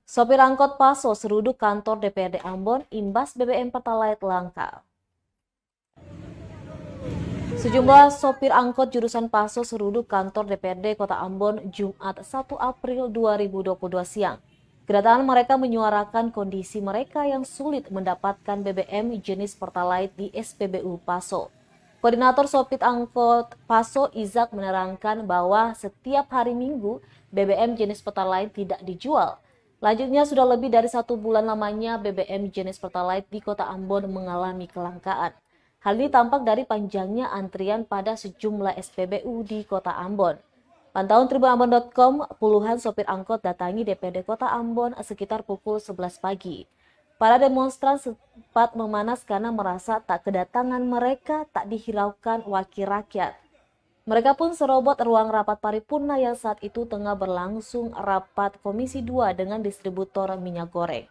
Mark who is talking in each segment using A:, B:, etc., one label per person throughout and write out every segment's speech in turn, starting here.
A: Sopir angkot Paso seruduk kantor DPRD Ambon imbas BBM Pertalite langka. Sejumlah sopir angkot jurusan Paso seruduk kantor DPRD Kota Ambon Jumat 1 April 2022 siang. Kedatangan mereka menyuarakan kondisi mereka yang sulit mendapatkan BBM jenis Pertalite di SPBU Paso. Koordinator sopir angkot Paso Izak menerangkan bahwa setiap hari Minggu BBM jenis Pertalite tidak dijual. Lanjutnya sudah lebih dari 1 bulan lamanya BBM jenis Pertalite di Kota Ambon mengalami kelangkaan. Hal ini tampak dari panjangnya antrian pada sejumlah SPBU di Kota Ambon. Pantauan tribunambon.com, puluhan sopir angkot datangi DPRD Kota Ambon sekitar pukul 11 pagi. Para demonstran sempat memanas karena merasa tak kedatangan mereka tak dihiraukan wakil rakyat. Mereka pun serobot ruang rapat paripurna yang saat itu tengah berlangsung rapat Komisi 2 dengan distributor minyak goreng.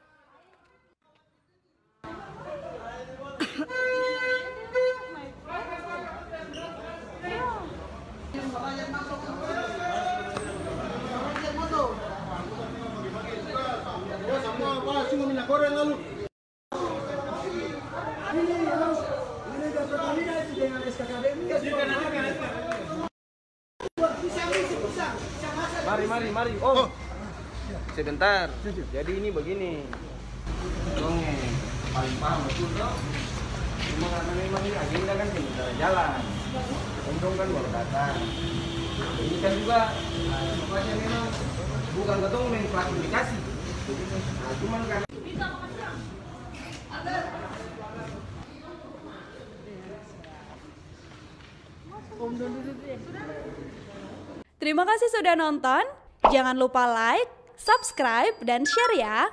B: Mari. Oh, sebentar. Jadi ini begini. Dongeng paling paham betul dong. Cuma karena memang ini agenda kan sebentar jalan. Untung kan baru datang. Ini kan juga makanya memang bukan ketemu mengklarifikasi. Nah, cuman karena
C: Terima kasih sudah nonton. Jangan lupa like, subscribe, dan share ya.